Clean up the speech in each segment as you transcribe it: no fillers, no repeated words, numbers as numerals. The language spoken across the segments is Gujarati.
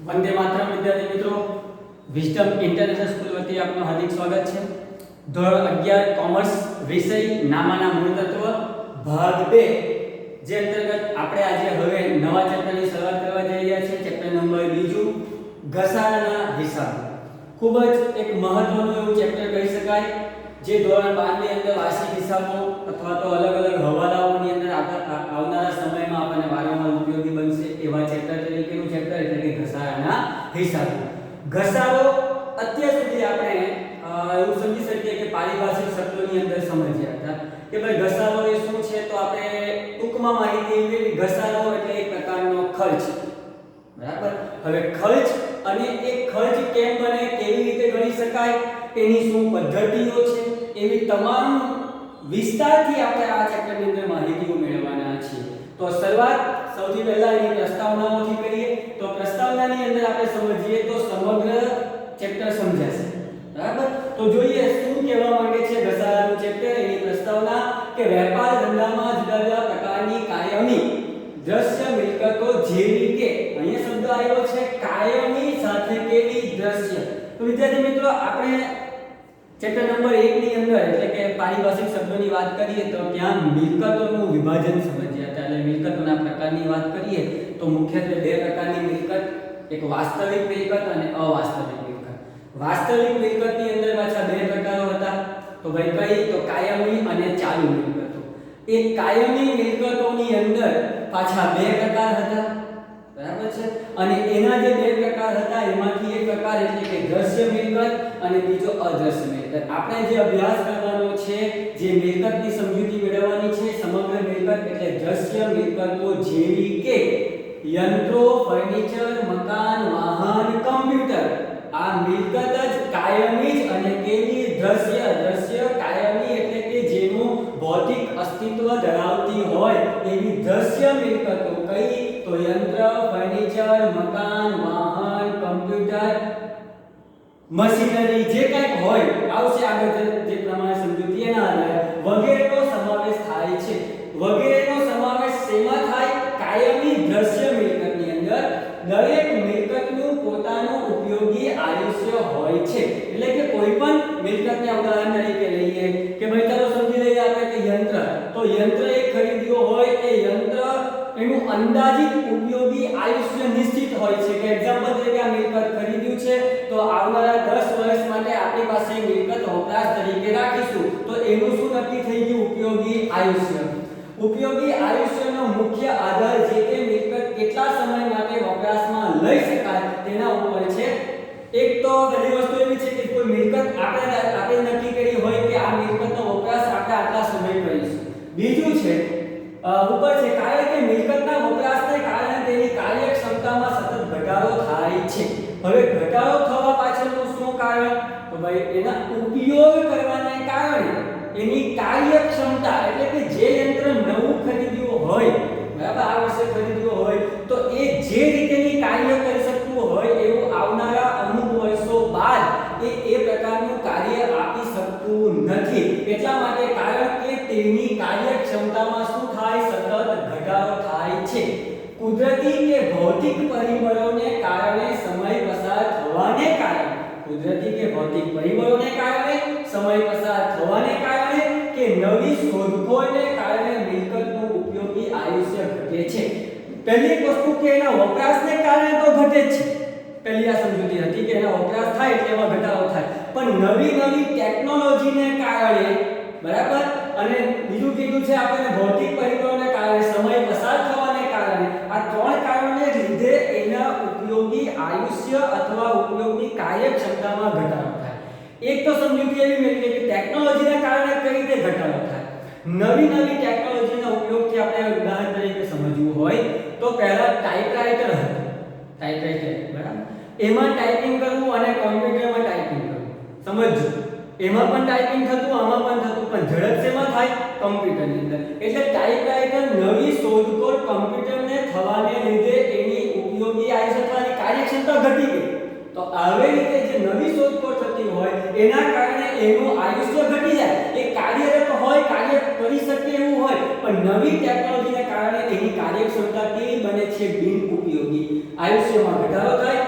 वंदे मातरम विद्यार्थी मित्रों, विस्डम इंटरनेशनल स्कूल वती आपનું હાર્દિક સ્વાગત છે। ધોરણ 11 કોમર્સ વિષય નામાના મૂળ તત્વ ભાગ 2 જે અંતર્ગત આપણે આજે હવે નવા ચેપ્ટરની શરૂઆત કરવા જઈ રહ્યા છીએ। ચેપ્ટર નંબર 2 ઘસારાના હિસાબ। ખૂબ જ એક મહત્વનું એવું ચેપ્ટર કહી શકાય જે ધોરણ 12 ની અંદર વાર્ષિક હિસાબો અથવા તો અલગ અલગ હવાલાઓની અંદર આવનારા સમયમાં આપણને વારંવાર ઉપયોગી બનશે એવા ચેપ્ટર તરીકેનું ચેપ્ટર એટલે કે ઘસારાના હિસાબ। ઘસારો અત્યાર સુધી આપણે એવું સમજી શકીએ કે પારિભાષિક શબ્દોની અંદર સમજ્યા હતા કે ભાઈ ઘસારો એ શું છે, તો આપણે ટૂંકમાં માહિતી એવી કે ઘસારો એટલે એક પ્રકારનો ખર્ચ, બરાબર। હવે ખર્ચ અને એ ખર્ચ કેમ બને, કેવી રીતે ગણી શકાય, એની શું પદ્ધતિઓ છે, એવી તમામ વિસ્તારથી આપણે આ ચેપ્ટરની અંદર માહિતીઓ મેળવવાના છીએ। તો શરૂઆત સૌથી પહેલા એની પ્રસ્તાવનાઓથી કરીએ। તો પ્રસ્તાવનાની અંદર આપણે સમજીએ તો સમગ્ર ચેપ્ટર સમજાશે, બરાબર। તો જોઈએ શું કહેવા માંગે છે ઘસારાનું ચેપ્ટર, એની પ્રસ્તાવના કે વેપાર ધંધામાં જુદા જુદા પ્રકારની કાયમી દ્રશ્ય મિલકતો જેવી કે, અહીંયા શબ્દ આવ્યો છે કાયમી સાથે કેવી દ્રશ્ય। તો વિદ્યાર્થી મિત્રો આપણે ચેપ્ટર નંબર 1 ની અંદર એટલે કે પારિભાષિક શબ્દોની વાત કરીએ તો ત્યાં મિલકતોનું વિભાજન સમજ્યા હતા। એટલે મિલકતોના પ્રકારની વાત કરીએ તો મુખ્યત્વે બે પ્રકારની મિલકત, એક વાસ્તવિક મિલકત અને અવાસ્તવિક મિલકત। વાસ્તવિક મિલકતની અંદર પાછા બે પ્રકારો હતા, તો ભાઈ કઈ, તો કાયમી અને ચાલુ મિલકતો। એ કાયમી મિલકતોની અંદર પાછા બે પ્રકાર હતા, બરાબર છે। અને એના જે બે પ્રકાર હતા એમાંથી એક પ્રકાર એટલે કે દ્રશ્ય મિલકત અને બીજો અદ્રશ્ય મિલકત। આપણે જે અભ્યાસ કરવાનો છે, જે મિલકતની સમજૂતી મેળવવાની છે, સમગ્ર મિલકત એટલે દ્રશ્ય મિલકતો જેવી કે યંત્રો, ફર્નિચર, મકાન, વાહન, કમ્પ્યુટર। આ મિલકત જ કાયમી જ અને કેવી દ્રશ્ય કાયમી એટલે કે જેનું ભૌતિક અસ્તિત્વ ધરાવતી હોય એવી દ્રશ્ય મિલકતો કઈ, તો યંત્ર, ફર્નિચર, મકાન, વાહન, કમ્પ્યુટર, મશીનરી જે કંઈક હોય આવશે આગળ જે પ્રમાણે સમજૂતી એના આધારે વગેરેનો સમાવેશ થાય છે। વગેરેનો સમાવેશ શેમાં થાય, કાયમી દ્રશ્ય મિલકતની અંદર દરેક મિલકતનું પોતાનું ઉપયોગી આયુષ્ય હોય છે। એટલે કે કોઈ પણ મિલકતને ઉદાહરણ તરીકે લઈએ કે ભાઈ ચાલો સમજી લઈએ આપણે કે યંત્ર, તો યંત્ર એક ખરીદ્યો હોય એ યંત્ર એનું અંદાજિત ઉપયોગી આયુષ્ય નિશ્ચિત હોય છે કે એક્ઝામ્પલ તરીકે આ મિલકત ખરીદ્યું છે તો આવનારા 10 વર્ષ માટે આપણી પાસે મિલકત વપરાશ તરીકે રાખીશું, તો એનું શું નક્કી થઈ ગયું, ઉપયોગી આયુષ્ય। ઉપયોગી આયુષ્યનો મુખ્ય આધાર જે તે મિલકત કેટલા સમય માટે વપરાશમાં લઈ શકાય તેના ઉપર છે। એક તો પહેલી વસ્તુ એવી છે કે કોઈ મિલકત આપણે નક્કી કરી હોય કે આ મિલકતનો વપરાશ આપણે આટલા સમય કરીશું। બીજું છે ઉપર છે કારણ કે મિલકતના વપરાશને કારણે તેની કાર્યક્ષમતામાં સતત ઘટાડો થાય છે। હવે ઘટાડો થવા પાછળનું શું કારણ, તો ભાઈ એના ઉપયોગ કરવાને કારણે એની કાર્યક્ષમતા એટલે કે જે યંત્ર નવું ખરીદ્યું હોય, બરાબર, આ વર્ષે ખરીદ્યું હોય તો એ જે રીતેની કાર્ય કરી શકતું હોય એવું આવનારા અમુક વર્ષો બાદ એ પ્રકારનું કાર્ય આપી શકતું નથી। એટલા માટે કારણ કે તેની કાર્યક્ષમતામાં શું થાય, સતત ઘટાડો થાય છે। કુદરતી કે ભૌતિક પરિબળોને કારણે સમય પસાર થવાને કારણે, કુદરતી કે ભૌતિક પરિબળોને કારણે, સમય પસાર થવાને કારણે કે નવી શોધખોળને કારણે મિલકતનું ઉપયોગી આયુષ્ય ઘટે છે। પહેલી એક વસ્તુ કે એના વપરાશને કારણે તો ઘટે જ છે, પહેલી આ સમજૂતી હતી કે એના વપરાશ થાય એટલે એમાં ઘટાડો થાય, પણ નવી ટેકનોલોજીને કારણે, બરાબર, અને બીજું કીધું છે આપણે ભૌતિક પરિબળોને કારણે, સમય પસાર થવાને કારણે, આ ત્રણ કારણોને લીધે એના ઉપયોગી આયુષ્ય અથવા ઉપયોગની કાર્યક્ષમતામાં ઘટાડો થાય। એક તો સમજૂતી એવી મેળવી કે ટેકનોલોજીના કારણે કઈ રીતે ઘટાડો થાય। નવી ટેકનોલોજીના ઉપયોગથી આપણે ઉદાહરણ તરીકે સમજવું હોય તો પહેલા ટાઈપરાઈટર હતું, ટાઈપરાઈટર, બરાબર, એમાં ટાઈપિંગ કરવું અને કોમ્પ્યુટરમાં ટાઈપિંગ કરવું, સમજજો, એમાં પણ ટાઈપિંગ થતું, આમાં પણ થતું, પણ ઝડપ શેમાં થાય, કમ્પ્યુટરની અંદર। એટલે ટાઈપરાઈટર નવી શોધખોળ કમ્પ્યુટરને થવાને લીધે એની ઉપયોગી આયુષ્ય અથવા કાર્યક્ષમતા ઘટી ગઈ। તો આવી રીતે જે નવી શોધખોળ થતી હોય એના કારણે એનું આયુષ્ય ઘટી જાય, એ કાર્યરત હોય, કાર્ય કરી શકે એવું હોય, પણ નવી ટેકનોલોજીને કારણે એની કાર્યક્ષમતા કેવી બને છે, બિન ઉપયોગી। આયુષ્યમાં ઘટાડો થાય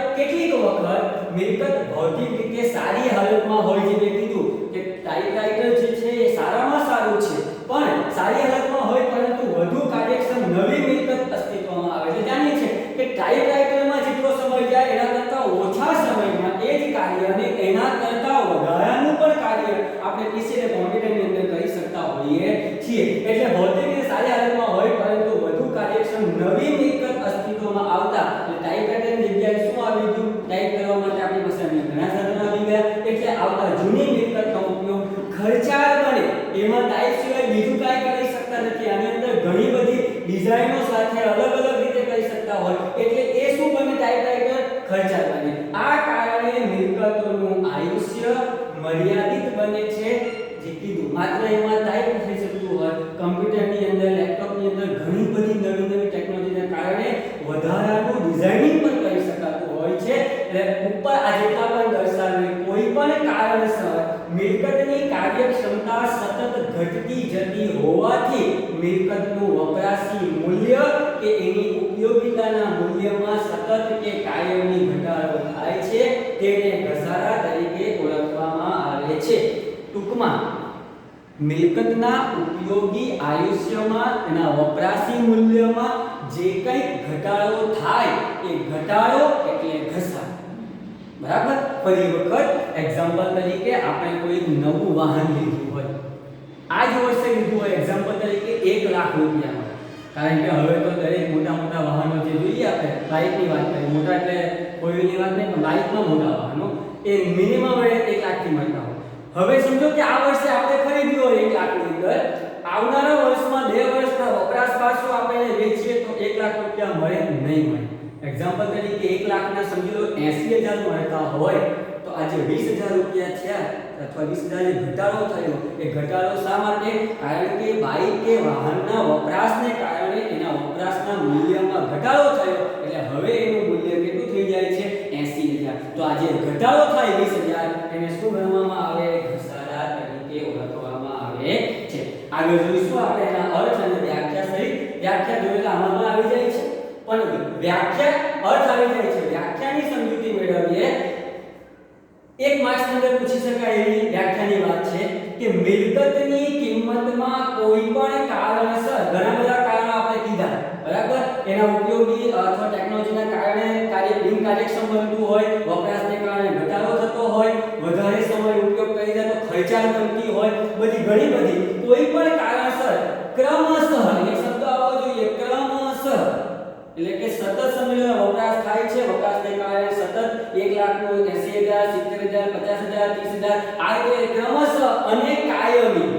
સારી હાલતમાં હોય, જે મેં કીધું કે ટાઈપરાઇટર જે છે એ સારામાં સારું છે, પણ સારી હાલતમાં હોય પરંતુ વધુ કાર્યક્ષમ નવી મિલકત અસ્તિત્વમાં આવે છે. જાણીએ છીએ કે ટાઈપરાઇટરમાં જેટલો સમય જાય એના કરતાં ઓછા સમયમાં એ જ કાર્ય અને એના કરતાં વધારાનું પણ કાર્ય આપણે પીસી અને કોમ્પ્યુટરની અંદર કરી શકતા હોઈએ છીએ. એટલે ભૌતિક રીતે સારી હાલતમાં હોય પરંતુ વધુ કાર્યક્ષમ નવી મિલકત અસ્તિત્વમાં આવતા ટાઈપરાઇટરની જગ્યાએ શું આવી ગયું? ટાઈપ કરવા માટે આપણી પાસે ઘણા સાધનો આવી ગયા, એટલે આવતા જૂની મિલકતનો ઉપયોગ ખર્ચાળ બને. એમાં ટાઈપ સિવાય બીજું કાંઈ કરી શકતા નથી. આની અંદર ઘણી બધી ડિઝાઇનો સાથે અલગ અલગ રીતે કરી શકતા હોય, એટલે એ શું બને? ટાઈપરાઇટર ખર્ચાળ બને. આ કારણે મિલકતોનું આયુષ્ય મર્યાદિત બને છે. જે કીધું માત્ર એમાં ટાઈપ થઈ શકતું હોય, કમ્પ્યુટરની અંદર, લેપટોપની અંદર ઘણી બધી નવી નવી ટેકનોલોજીના કારણે વધારાનું ડિઝાઇનિંગ પણ કરી શકાતું હોય છે. એટલે ઉપર આ જેટલા પણ દર્શાવેલ કોઈ પણ કારણસર મિલકતની કાર્યક્ષમતા સતત ઘટતી જતી હોવાથી મિલકતનું વપરાશી મૂલ્ય કે એની ઉપયોગિતાના મૂલ્યમાં સતત કે કાયમી ઘટાડો થાય છે, તેને ઘસારા તરીકે ઓળખવામાં આવે છે. ટૂંકમાં મિલકતના ઉપયોગી આયુષ્યમાં એના વપરાશી મૂલ્યમાં જે કંઈ ઘટાડો થાય એ ઘટાડો એટલે ઘસારો. બરાબર? ફરી વખત એક્ઝામ્પલ તરીકે આપણે કોઈ નવું વાહન લીધું હોય, આ જ વર્ષે લીધું હોય, એક્ઝામ્પલ તરીકે 1 લાખ રૂપિયામાં. કારણ કે હવે તો દરેક મોટા મોટા વાહનો જે જોઈએ, આપણે બાઇકની વાત કરીએ, મોટા એટલે કોઈની વાત નહીં, પણ બાઇકમાં મોટા વાહનો એ મિનિમમ 1 લાખથી મળતા હોય. હવે સમજો કે આ વર્ષે આપણે ખરીદ્યું હોય 1 લાખની અંદર, આવનારા વર્ષમાં 2 વર્ષના વપરાશ પાછું આપણે વેચીએ તો 1 લાખ રૂપિયા મળે નહીં મળે. એક્ઝામ્પલ તરીકે 1 લાખના સમજી લો 80,000 મળતા હોય તો આજે 20,000 રૂપિયા થયા અથવા 20,000 જે ઘટાડો થયો, એ ઘટાડો શા માટે? કારણ કે બાઇક કે વાહનના વપરાશને કારણે એના વપરાશના મૂલ્યમાં ઘટાડો થયો, એટલે હવે એનું મૂલ્ય કેટલું થઈ જાય છે? 80,000. તો આજે ઘટાડો થાય 20,000, એને શું ગણવામાં આવે? ઘસારા તરીકે ઓળખવામાં આવે છે. આગળ જોઈશું આપણે એના અર્થ અને વ્યાખ્યા સહિત. વ્યાખ્યા જોઈએ તો આમાં પણ આવી જાય છે, પણ વ્યાખ્યા અર્થ આવી જાય છે. વ્યાખ્યાની સમજૂતી મેળવીએ. 1 માર્ક્સની અંદર પૂછી શકાય એવી વ્યાખ્યાની વાત છે કે મિલકતની કિંમતમાં કોઈ પણ કારણસર, ઘણા બધા કારણો આપણે કીધા, બરાબર, એના ઉપયોગી અથવા ટેકનોલોજીના કારણે બિનકાર્યક્ષમ બનતું હોય, વપરાશને કારણે ઘટાડો થતો હોય, વધારે સમય ઉપયોગ કરી જાય તો ખર્ચાળ બનતી હોય, બધી ઘણી બધી કોઈ પણ કારણસર ક્રમશઃ, એક શબ્દ આવવો જોઈએ, ક્રમશઃ, એટલે કે સતત સમયનો વપરાશ થાય છે. વપરાશને કારણે સતત 1 લાખનું 80,000, 70,000, 50,000, 30,000 આ રીતે ક્રમશઃ અને કાયમી.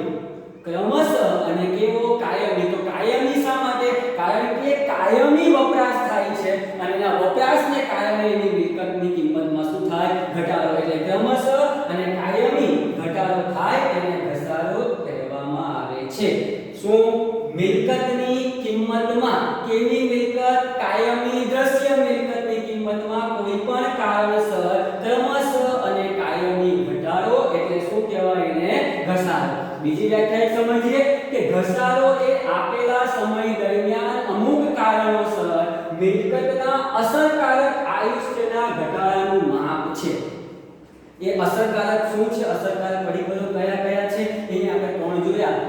ક્રમશઃ અને કેવો? કાયમી. તો કાયમી શા માટે? કારણ કે કાયમી વપરાશ થાય છે અને એના વપરાશને કારણે એની મિલકતની કિંમતમાં શું થાય? ઘટાડો. એટલે ક્રમશઃ અને કાયમી ઘટાડો થાય તેને ઘસારો કહેવામાં આવે છે. શું? મિલકતની કિંમતમાં કેવી મિલકત? કાયમી દ્રશ્ય મિલકતની કિંમતમાં કોઈ પણ કારણસર ક્રમશઃ અને કાયમી ઘટાડો એટલે શું કહેવાય? એને ઘસારો. બીજી વ્યાખ્યા સમજીએ કે ઘસારો એ આપેલા સમય દરમિયાન અમુક કારણોસર મિલકતના અસરકારક આયુષ્યના ઘટાડાનું માપ છે. એ અસરકારક શું છે? અસરકારક પરિબળો કયા કયા છે? એને આપણે 3 જોયા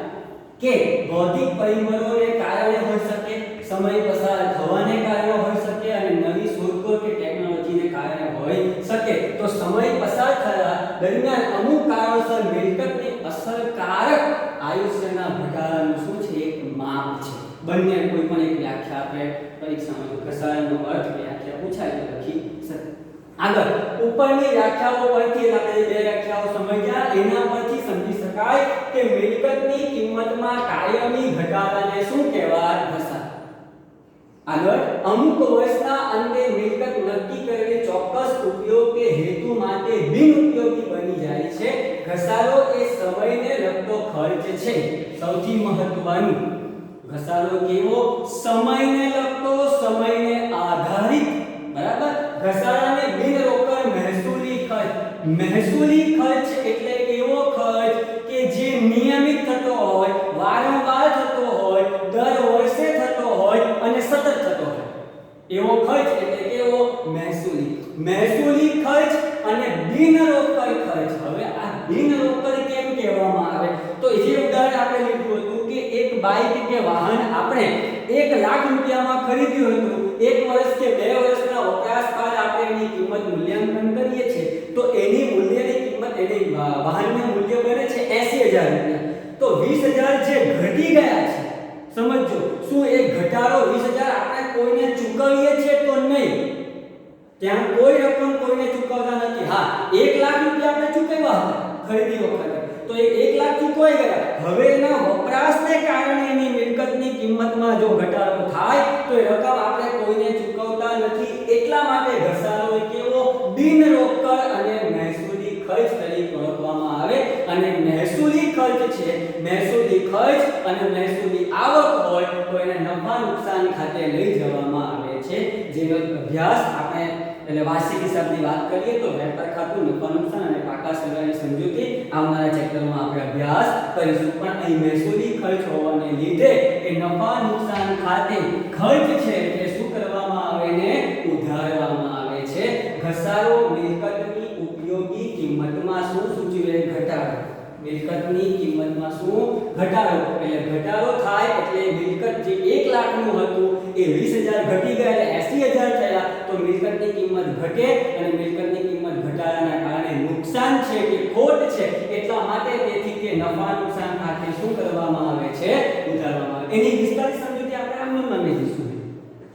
કે ભૌતિક પરિબળોને કારણે હોઈ શકે, સમય પસાર થવાને કારણે હોઈ શકે અને નવી શોધખોળ કે ટેકનોલોજીને કારણે હોઈ શકે. તો સમય પસાર થયા દરમિયાન અમુક કારણોસર મિલકતની અસરકારક આયુષ્યના ઘટાડાનું શું છે? એક માપ છે. બંને કોઈ પણ એક વ્યાખ્યા આપણે પરીક્ષામાં જો ઘસારાનો અર્થ વ્યાખ્યા પૂછાય તો લખી શકે. આગળ ઉપરની વ્યાખ્યાઓ પરથી આપણે 2 વ્યાખ્યાઓ સમજ્યા, એના પરથી સમજી શકાય કે મિલકતની કિંમતમાં કાયમી ઘટાડાને શું કહેવાય? ઘસારો. આગળ અમુક વર્ષના અંતે મિલકત નક્કી કરેલી ચોક્કસ ઉપયોગ કે હેતુ માટે બિનઉપયોગી બની જાય છે. ઘસારો એ સમયને લગતો ખર્ચ છે. સૌથી મહત્વનું, ઘસારો કેવો? સમયને લગતો, સમયને આધારિત. બરાબર? ઘસારાને બિનરોકડ મહેસૂલી ખર્ચ. મહેસૂલી ખર્ચ એટલે એવો ખર્ચ કે જે નિયમિત થતો હોય, વારંવાર થતો હોય, દર વર્ષે થતો હોય અને સતત થતો હોય. એવો ખર્ચ એટલે કેવો? મહેસૂલી. મહેસૂલી ખર્ચ અને બિનરોકડ બિન રોકડ કેમ કહેવામાં આવે? તો જે ઉદાહરણ આપણે લીધું હતું કે એક બાઇક કે વાહન આપણે 1 લાખ રૂપિયામાં ખરીદ્યું હતું, 1 વર્ષ કે 2 વર્ષના વપરાશ બાદ આપણે એની કિંમત મૂલ્યાંકન કરીએ છીએ, તો એની મૂલ્યની કિંમત એની વાહનનું મૂલ્ય બને છે 80000 રૂપિયા. તો 20000 જે ઘટી ગયા છે, સમજો, શું એ ઘટાડો 20000 આપણે કોઈને ચૂકવીએ છીએ તો નહીં, ત્યાં કોઈ રકમ કોઈને ચૂકવતા નથી. હા, 1 લાખ રૂપિયા આપણે ચૂકવ્યા હતા ખરીદી વખતે, તો એ 1 લાખ ચૂકવાઈ ગયા. હવે એના વપરાશને કારણે એની મિલકતની કિંમતમાં જો ઘટાડો થાય તો એ રકમ આપણે કોઈને ચૂકવતા નથી. એટલા માટે ઘસારો કેવો બિન રોકડ અને મહેસૂલી ખર્ચ તરીકે ઓળખવામાં આવે. અને મહેસૂલી ખર્ચ છે, મહેસૂલી ખર્ચ અને મહેસૂલી આવક હોય તો એને નફા નુકસાન ખાતે લઈ જવામાં આવે છે. જેનો અભ્યાસ આપણે એટલે વાર્ષિક હિસાબની વાત કરીએ તો વેપાર ખાતું, નફા નુકસાન અને પાકા સગાની સમજૂતી આવનારા ચેપ્ટરમાં આપણે અભ્યાસ કરીશું. પણ અહીં મહેસૂલી ખર્ચ હોવાને લીધે એ નફા નુકસાન ખાતે ખર્ચ છે એટલે શું કરવામાં આવે ને ઉધારવામાં આવે છે. ઘસારો મિલકતની ઉપયોગી કિંમતમાં શું સૂચવે? ઘટાડો. મિલકતની કિંમતમાં શું? ઘટાડો. એટલે ઘટાડો થાય એટલે મિલકત જે 1 લાખનું હતું એ 20000 ઘટી ગયા એટલે 80000 થયા, તો મિલકતની કિંમત ઘટે અને મિલકતની કિંમત ઘટાડાના કારણે નુકસાન છે કે ખોટ છે, એટલા માટે તેથી કે નફા નુકસાન ખાતે શું કરવામાં આવે છે? ઉધારવામાં આવે. એની વિસ્તારિત સમજૂતી આપણે આમ માની લઈશું,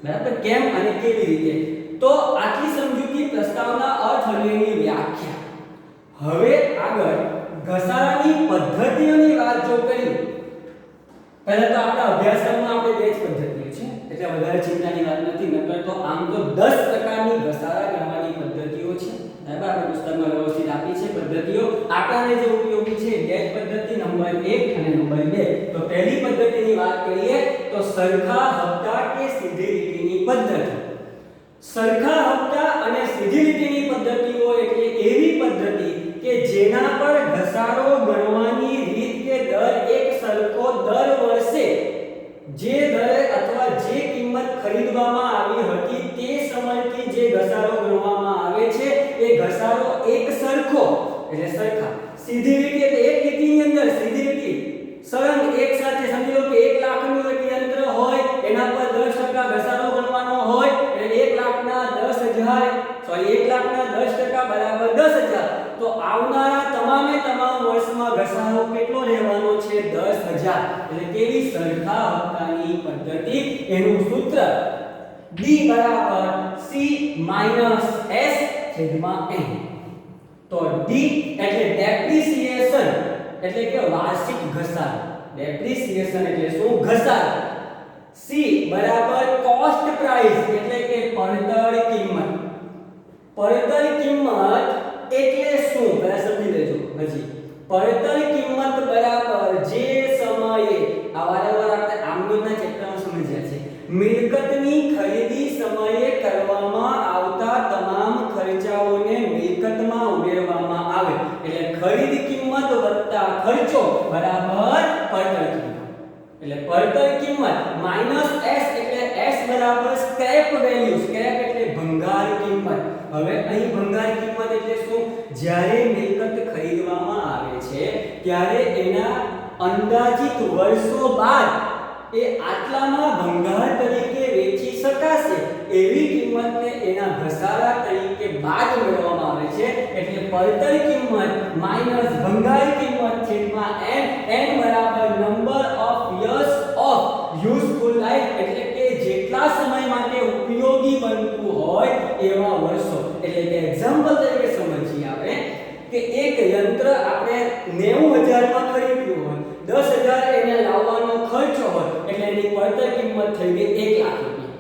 બરાબર? કેમ અને કેવી રીતે? તો આટલી સમજૂતી પ્રસ્તાવના અર્થ અને એની વ્યાખ્યા. હવે આગળ ઘસારાની પદ્ધતિઓની વાત જો કરીએ, પહેલા તો આપણા અભ્યાસક્રમમાં આપણે 2 જ પદ્ધતિઓ છે એટલે વધારે ચિંતાની વાત નથી. નકર તો આમ તો 10 પ્રકારની ઘસારા ગણવાની પદ્ધતિઓ છે, બરાબર? આપણે પુસ્તકમાં વ્યવસ્થિત આપી છે પદ્ધતિઓ. આપણને જે ઉપયોગી છે બેચ પદ્ધતિ નંબર 1 અને નંબર 2. તો પહેલી પદ્ધતિની વાત કરીએ તો સરખા હપ્તા કે સીધી લીટીની પદ્ધતિ. સરખા હપ્તા અને સીધી લીટીની પદ્ધતિઓ એટલે એવી પદ્ધતિ કે જેના પર ઘસારો ગણવાની રીત કે દર એક સરખો દર વર્ષે જે દરે અથવા જે કિંમત ખરીદવામાં આવી હતી તે સમયથી જે ઘસારો ગણવામાં આવે છે એ ઘસારો એક સરખો એટલે સરખા. સીધી લીટી એટલે એક લીટીની અંદર સીધી લીટી સળંગ એક સાથે સમજી લો કે 1 લાખનું એક યંત્ર હોય, એના પર 10% ઘસારો ગણવાનો હોય એટલે 1 લાખના 10% બરાબર 10000. તો આવનારા તમામ વર્ષમાં ઘસારો કેટલો રહેવાનો છે? 10000. એટલે કેવી? સરખા હપ્તાની પદ્ધતિ. એનું સૂત્ર D બરાબર C - S છેદમાં n. તો D એટલે ડેપ્રિસિએશન એટલે કે વાર્ષિક ઘસારો. ડેપ્રિસિએશન એટલે શું? ઘસારો. C બરાબર કોસ્ટ પ્રાઇસ એટલે કે પડતર કિંમત. પડતર કિંમત એટલે શું? પહેલા સમજી લેજો. હજી પડતર કિંમત બરાબર જે સમયે આ વારંવાર આપણે આમનોના ચેપ્ટરમાં સમજ્યા છે, મિલકતની ખરીદી સમયે કરવામાં આવતા તમામ ખર્ચાઓને મિલકતમાં ઉમેરવામાં આવે એટલે ખરીદ કિંમત વત્તા ખર્ચો બરાબર પડતર કિંમત. એટલે પડતર કિંમત માઈનસ S એટલે S બરાબર સ્ક્રેપ વેલ્યુ. સ્ક્રેપ એટલે ભંગાર કિંમત. હવે અહીં ભંગાર કિંમત એટલે શું? જ્યારે મિલકત ખરીદવામાં આવે છે ત્યારે એના અંદાજિત વર્ષો બાદ એ આટલામાં ભંગાર તરીકે વેચી શકાશે એવી કિંમતને એના ઘસારા તરીકે બાદ મેળવવામાં આવે છે. એટલે પડતર કિંમત માઈનસ ભંગાર કિંમત છેદમાં n બરાબર number of years of useful life એટલે કે જેટલા સમય માટે ઉપયોગી બનતું હોય એવા વર્ષો. એટલે કે એક્ઝામ્પલ તરીકે સમજીએ આપણે કે એક યંત્ર આપણે 90000 માં ખરીદ્યું હોય, 10000 એને લાવવાનો ખર્ચ હોય એટલે એની પડતર કિંમત થઈ ગઈ 1 લાખ રૂપિયા.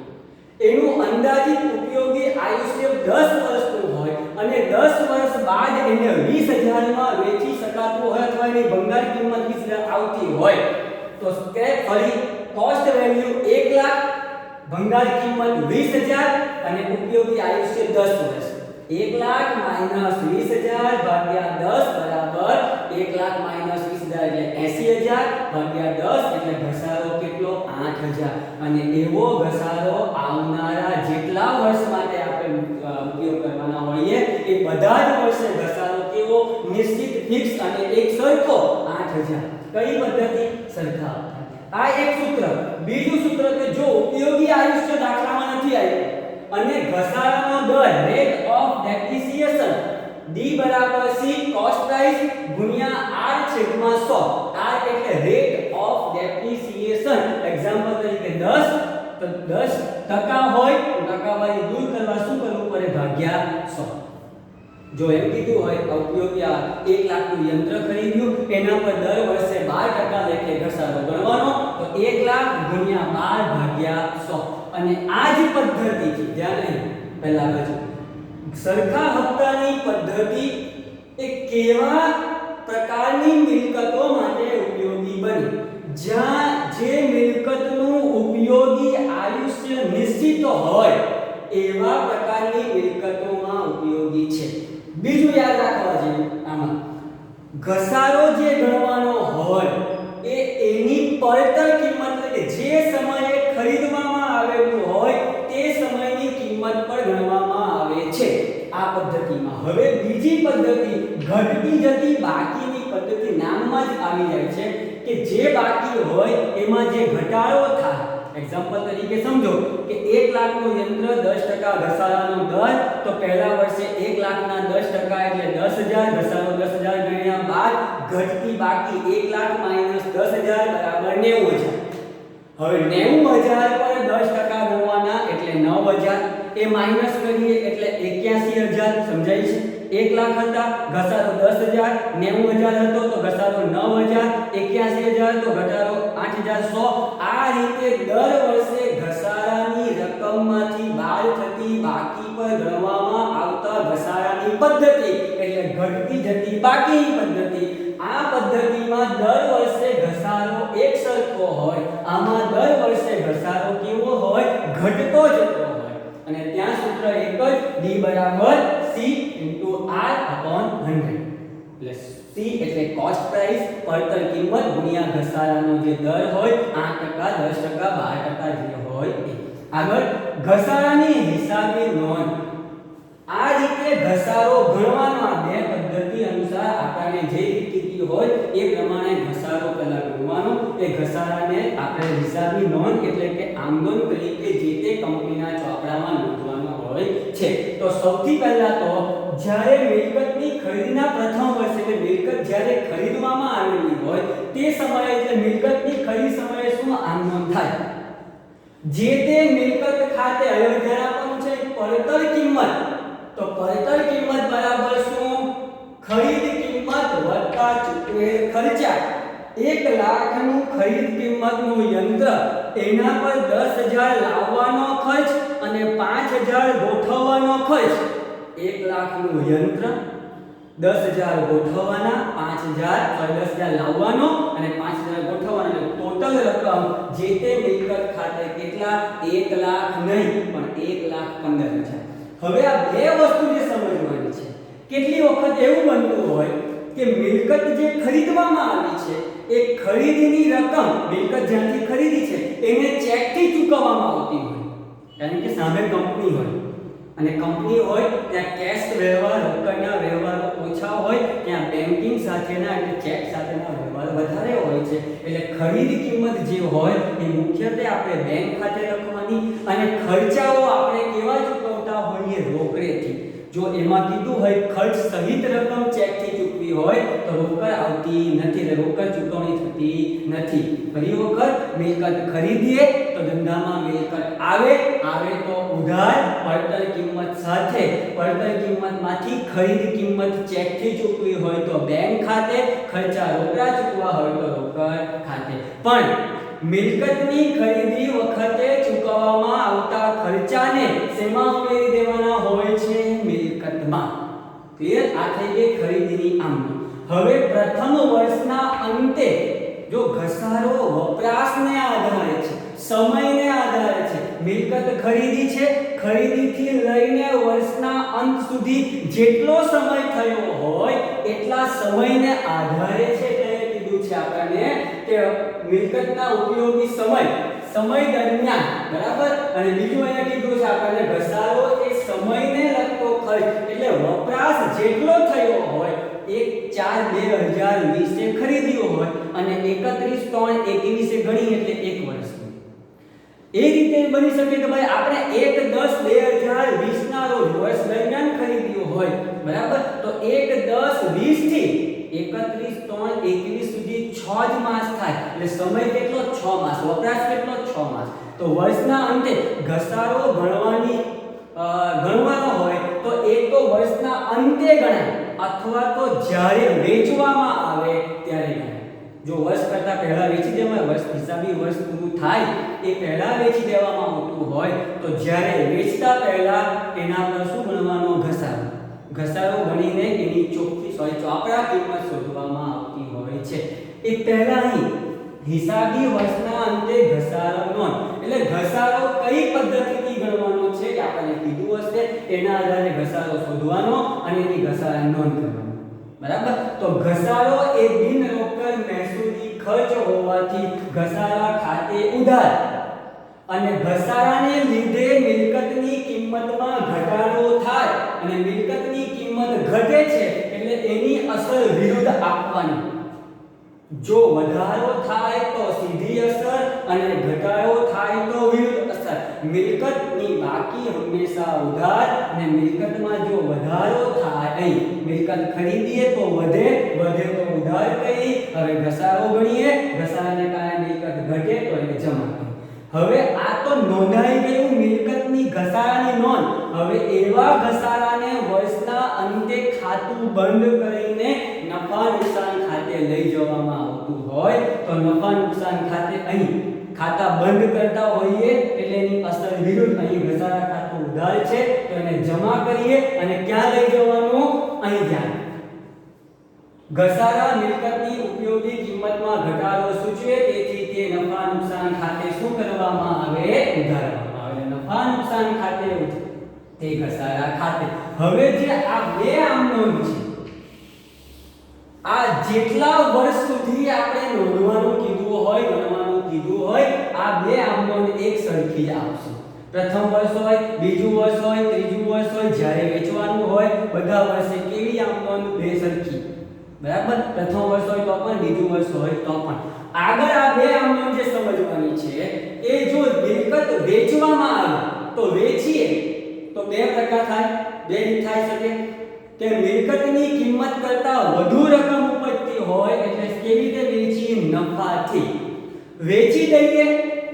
એનું અંદાજિત ઉપયોગી આયુષ્ય 10 વર્ષનું હોય અને 10 વર્ષ બાદ એને 20000 માં વેચી શકાતું હોય અથવા એની ભંગાર કિંમત 20000 આવતી હોય તો સ્ક્રેપ ફરી કોસ્ટ વેલ્યુ 1 લાખ, ભંગાર કિંમત 20000 અને ઉપયોગી આયુષ્ય 10 વર્ષ. 1 લાખ માઈનસ 20000 ભાગ્યા 10 બરાબર 1 લાખ માઈનસ 20000 એટલે 80000 ભાગ્યા 10 એટલે ઘસારો કેટલો? 8000. અને એવો ઘસારો આવનારા જેટલા વર્ષ માટે આપણે ઉપયોગ કરવાના હોઈએ એ બધા જ વર્ષે ઘસારો કેવો? નિશ્ચિત ફિક્સ અને એક સરખો 8000. કઈ પદ્ધતિ? સરખા હપ્તા. આ એક સૂત્ર. બીજું સૂત્ર કે જો ઉપયોગી આયુષ્ય દાખલામાં નથી આવ્યું અને ઘસારાનો દર રેટ ઓફ ડેપ્રિસિએશન D બરાબર C કોસ્ટ પ્રાઇસ ગુણ્યા R છેદમાં 100. R એટલે રેટ ઓફ ડેપ્રિસિએશન. એક્ઝામ્પલ તરીકે 10 તો 10% હોય તો ટકાવારી દૂર કરવા શું કરવું પડે? ભાગ્યા 100. જો એમ કીધું હોય ઉપયોગી 1 લાખનું યંત્ર ખરીદ્યું એના પર દર વર્ષે 12% લેખે ઘસારો ગણવાનો તો 1 લાખ ગુણ્યા 12 ભાગ્યા 100. અને આ જ પદ્ધતિથી ધ્યાન નહીં પહેલા બાજુ સરખા હપ્તાની પદ્ધતિ એ કેવા પ્રકારની મિલકતો માટે ઉપયોગી બને? જ્યાં જે મિલકતનું ઉપયોગી આયુષ્ય નિશ્ચિત હોય એવા પ્રકારની મિલકતોમાં ઉપયોગી છે. બીજું યાદ રાખવા જેવું આમાં ઘસારો જે ગણવાનો હોય એ એની પડતર કિંમત એટલે જે સમયે ખરીદવામાં આવેલું હોય તે સમયની કિંમત પર ગણવામાં આવે છે આ પદ્ધતિમાં. હવે બીજી પદ્ધતિ ઘટતી જતી બાકીની પદ્ધતિ નામમાં જ આવી જાય છે કે જે બાકી હોય એમાં જે ઘટાડો થાય. એક્ઝામ્પલ તરીકે સમજો કે 1 લાખનું યંત્ર 10% ઘસારાનો દર તો પહેલા વર્ષે 1 લાખના 10% એટલે 10000 ઘસારો 10000 ગણ્યા બાદ ઘટતી બાકી 1 લાખ માઈનસ 10000 બરાબર 90000. હવે 90000 પર 10% ગણવાના એટલે 9000 એ માઈનસ કરીએ એટલે 81000. સમજાય છે? 1 લાખ હતા ઘસારો 10000 90000 હતો તો ઘસારો 9000 81000 તો ઘટાડો 8100. આ રીતે દર વર્ષે ઘસારાની રકમમાંથી બાદ થતી બાકી પર ગણવામાં આવતા ઘસારાની પદ્ધતિ એટલે ઘટતી જતી બાકીની પદ્ધતિ. આ પદ્ધતિમાં દર વર્ષે ઘસારો એક સરખો હોય. આમાં દર વર્ષે ઘસારો કેવો હોય? ઘટતો જતો હોય. અને ત્યાં સૂત્ર એક જ D બરાબર C R upon 100. એટલે C એટલે કોસ્ટ પ્રાઇસ પડતર કિંમત ગુણ્યા ઘસારાનો જે દર હોય 8% 10% 12% જે હોય એ. આગળ ઘસારાની હિસાબી નોંધ. આ રીતે ઘસારો ગણવાનો આ બે પદ્ધતિ અનુસાર આપણને જે રીત કીધી હોય એ પ્રમાણે ઘસારો પહેલા ગણવાનો. એ ઘસારાને આપણે હિસાબી નોંધ એટલે કે આમદન તરીકે જે તે કંપનીના ચોપડામાં નોંધવાનો હોય છે. તો સૌથી પહેલા તો જ્યારે મિલકતની ખરીદના પ્રથમ વર્ષે એટલે મિલકત જ્યારે ખરીદવામાં આવેલી હોય તે સમયે એટલે મિલકતની ખરીદ સમયે શું આમદન થાય? જે તે મિલકત ખાતે હવે ધ્યાન આપવાનું છે પડતર કિંમત. તો પડતર કિંમત બરાબર શું? ખરીદ કિંમત વત્તા ચૂકવેલ ખર્ચા. 1 લાખનું ખરીદ કિંમતનું યંત્ર એના પર 10000 લાવવાનો ખર્ચ અને 5000 ગોઠવવાનો ખર્ચ. 1 લાખનું યંત્ર 10000 ગોઠવવાના 10000 લાવવાનો અને 5000 ગોઠવવાના એટલે ટોટલ રકમ જે તે મિલકત ખાતે કેટલા? 1 લાખ નહીં પણ 1,15,000. હવે આ બે વસ્તુ જે સમજવાની છે. કેટલી વખત એવું બનતું હોય કે મિલકત જે ખરીદવામાં આવી છે એ ખરીદીની રકમ મિલકત જ્યાંથી ખરીદી છે એને ચેકથી ચૂકવવામાં આવતી હોય. કારણ કે સામે કંપની હોય અને કંપની હોય ત્યાં કેશ વ્યવહાર રોકડના વ્યવહારો ઓછા હોય, ત્યાં બેન્કિંગ સાથેના એટલે ચેક સાથેના વ્યવહાર વધારે હોય છે. એટલે ખરીદ કિંમત જે હોય એ મુખ્યત્વે આપણે બેંક ખાતે રાખવાની અને ખર્ચાઓ આપણે કેવા ચૂકવતા હોઈએ? રોકડેથી. જો એમાં કીધું હોય ખર્ચ સહિત રકમ ચેકથી ચૂકવી હોય તો રોકડ આવતી નથી, એટલે રોકડ ચૂકવણી થતી નથી. ફરી વખત મિલકત ખરીદીએ તો ધંધામાં મિલકત આવે તો ઉધાર પડતર કિંમત સાથે, પડતર કિંમતમાંથી ખરીદ કિંમત ચેકથી ચૂકવી હોય તો બેંક ખાતે, ખર્ચા રોકડા ચૂકવા હોય તો રોકડ ખાતે. પણ મિલકતની ખરીદી વખતે ચૂકવવામાં આવતા ખર્ચાને શેમાં ઉમેરી દેવાના હોય છે? મિલકતમાં. ક્લિયર? આ થઈ ગઈ ખરીદીની આમદની. હવે પ્રથમ વર્ષના અંતે જો ઘસારો વપરાશને આધારે છે, સમયને આધારે છે. મિલકત ખરીદી છે, ખરીદીથી લઈને વર્ષના અંત સુધી જેટલો સમય થયો હોય એટલા સમયને આધારે છે. કીધું છે આપણને કે મિલકતના ઉપયોગી સમય દરમિયાન, બરાબર. અને બીજું અહીંયા કીધું છે આપણને ઘસારો એ સમયને લગતો ખર્ચ એટલે વપરાશ જેટલો થયો હોય 1/4/2020 ખરીદ્યો હોય અને 31/3/21 ગણી એટલે 1 વર્ષની. એ રીતે બની શકે કે ભાઈ આપણે 1/10/2020 ના રોજ વર્ષ દરમિયાન ખરીદ્યો હોય, બરાબર, તો 1/10/20 થી 31/3/21 સુધી 6 જ માસ થાય એટલે સમય કેટલો 6 માસ, વપરાશ કેટલો 6 માસ. તો વર્ષના અંતે ઘસારો ગણવાનો હોય તો એ તો વર્ષના અંતે ગણાય અથવા તો જ્યારે વેચવામાં આવે ત્યારે ગણાય. જો વર્ષ કરતા પહેલા વેચી દેવામાં, વર્ષ હિસાબી વર્ષ પૂરું થાય એ પહેલા વેચી દેવામાં આવતું હોય તો જ્યારે વેચતા પહેલા એના પર શું ગણવાનો? ઘસારો ગણીને એની ચોપડા કિંમત શોધવામાં આવતી હોય છે. એ પહેલા અહીં હિસાબી વર્ષના અંતે ઘસારો નોંધ, એટલે ઘસારો કઈ પદ્ધતિથી ગણવાનો છે કે આપણને કીધું હશે, એના આધારે ઘસારો શોધવાનો અને એની ઘસારા નોંધ કરવાનો, બરાબર. તો ઘસારો એ બિન રોકડ મહેસૂલી ખર્ચ હોવાથી ઘસારા ખાતે ઉધાર અને ઘસારાને લીધે મિલકતની કિંમતમાં ઘટાડો થાય અને મિલકતની કિંમત ઘટે છે એટલે એની અસર વિરુદ્ધ આપવાની. જો વધારો થાય તો સીધી અસર અને ઘટાડો થાય તો વિરુદ્ધ અસર. મિલકતની બાકી હંમેશા ઉધાર અને મિલકતમાં જો વધારો થાય, અહીં મિલકત ખરીદીએ તો વધે તો ઉધાર કરી, હવે ઘસારો ગણીએ, ઘસારાને કારણે મિલકત ઘટે તો એને જમા કરી. હવે આ તો નોંધાઈ ગયું મિલકતની ઘસારાની નોંધ. હવે એવા ઘસારાને વર્ષના અંતે ખાતું બંધ કરીને નફા નુકસાન ખાતે લઈ જવામાં આવતું હોય તો નફા નુકસાન ખાતે અહીં ખાતા બંધ કરતા હોઈએ એટલે એની અસર વિરુદ્ધ અહીં ઘસારા ખાતું ઉધાર છે તો એને જમા કરીએ અને ક્યાં લઈ જવાનું? અહીં ધ્યાન. ઘસારા મિલકતની ઉપયોગી કિંમતમાં ઘટાડો સૂચવે તેથી તે નફા નુકસાન ખાતે શું કરવામાં આવે? ઉધારવામાં આવે. નફા નુકસાન ખાતે તે ઘસારા ખાતે. હવે જે આ બે આમ નોંધ છે, આ જેટલા વર્ષ સુધી આપણે નોંધવાનું કીધું હોય, ગણવાનું કીધું હોય, આ બે આમ નોંધ એક સરખી જ આવશે. પ્રથમ વર્ષ હોય, બીજું વર્ષ હોય, ત્રીજું વર્ષ હોય, જ્યારે વેચવાનું હોય, બધા વર્ષે કેવી આમ નોંધ? બે સરખી, બરાબર. પ્રથમ વર્ષ હોય તો પણ, બીજું વર્ષ હોય તો પણ. આગળ આ બે આમ નોંધ જે સમજવાની છે એ જો મિલકત વેચવામાં આવે તો વેચીએ તો બે પ્રકાર થાય, બે રીત થઈ શકે કે મિલકતની કિંમત કરતા વધુ રકમ ઉપજતી હોય એટલે કેવી રીતે વેચી? નફાથી. વેચી દઈએ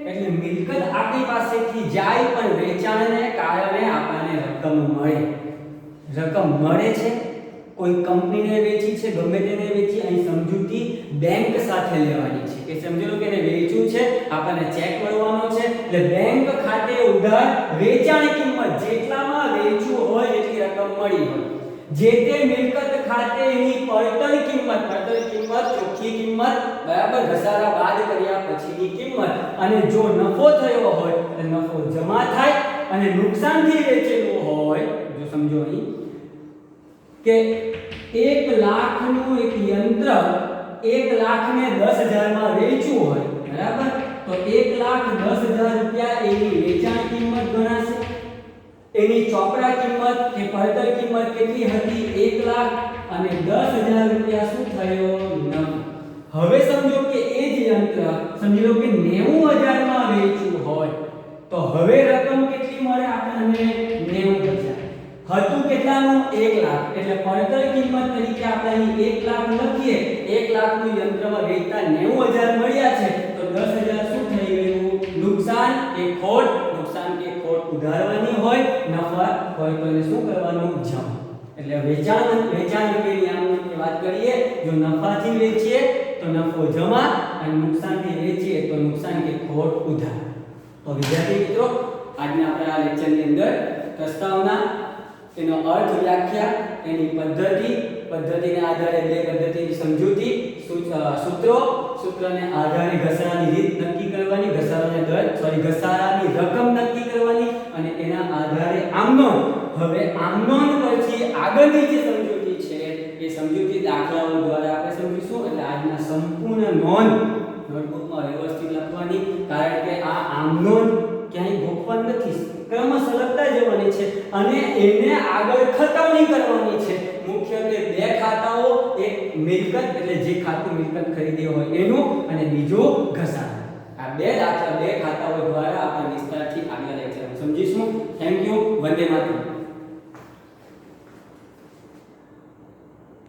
એટલે મિલકત આપણી પાસેથી જાય પણ વેચાણને કારણે આપણને રકમ મળે છે. કોઈ કંપનીને વેચી છે, ગમે તેને વેચી, અહીં સમજૂતી બેંક સાથે લેવાની છે કે સમજી લો કે એને વેચ્યું છે, આપણને ચેક મળવાનો છે એટલે બેંક ખાતે ઉધાર વેચાણ કિંમત જેટલામાં વેચ્યું હોય એટલી રકમ મળી હોય. જે તે મિલકત ખાતે એની પડતર કિંમત ચોખ્ખી કિંમત, બરાબર, ઘસારા બાદ કર્યા પછીની કિંમત. અને જો નફો થયો હોય તો નફો જમા થાય અને નુકસાનથી વેચેલું હોય, જો સમજો અહીં કે 1 લાખનું એક યંત્ર 1,10,000 માં વેચ્યું હોય, બરાબર, તો 1,10,000 રૂપિયા એની વેચાણ કિંમત ગણાશે. એની ચોપડા કિંમત કે પડતર કિંમત કેટલી હતી? 1 લાખ અને 10,000 રૂપિયા શું થયો? નફો. હવે સમજો કે એ જ યંત્ર સમજી લો કે 90,000 માં વેચ્યું હોય તો હવે રકમ કેટલી મળે આપણને? 90,000. હતું કેટલાનું? 1 લાખ. એટલે પડતર કિંમત તરીકે આપણે અહીં 1 લાખ લખીએ. 1 લાખનું યંત્રમાં વેચતા 90,000 મળ્યા છે તો 10,000 શું થઈ ગયું? નુકસાન કે ખોટ? નુકસાન કે ખોટ ઉધારવાની હોય, નફા હોય તો એને શું કરવાનું? જમા. એટલે વેચાણ અંગેની આમની વાત કરીએ, જો નફાથી વેચીએ તો નફો જમા અને નુકસાનથી વેચીએ તો નુકસાન કે ખોટ ઉધાર. તો વિદ્યાર્થી મિત્રો, આજના આપણા આ લેક્ચરની અંદર પ્રસ્તાવના, એનો અર્થ, વ્યાખ્યા, એની પદ્ધતિને આધારે બે પદ્ધતિની સમજૂતી, સૂત્રને આધારે ઘસારાની રીત નક્કી કરવાની, ઘસારાની રકમ નક્કી કરવાની અને એના આધારે આમનોંધ. હવે આમનોંધ પછી આગળની જે સમજૂતી છે એ સમજૂતી દાખલાઓ દ્વારા આપણે સમજીશું. એટલે આજના સંપૂર્ણ નોંધ નોટબુકમાં વ્યવસ્થિત લખવાની, કારણ કે આ આમનોંધ ક્યાંય ગોખવા નથી, ક્રમશઃ લખતા જવાની છે અને એને આગળ ખતવણી કરવાની છે. મુખ્યત્વે બે ખાતાઓ મિલકત એટલે જે ખાતું મિલકત ખરીદી હોય એનું, અને બીજું ઘસારા. આ બે દાખલા, બે ખાતાઓ દ્વારા આપણે વિસ્તારથી આગળ લેક્ચરમાં સમજીશું. Thank you. વંદે માતરમ.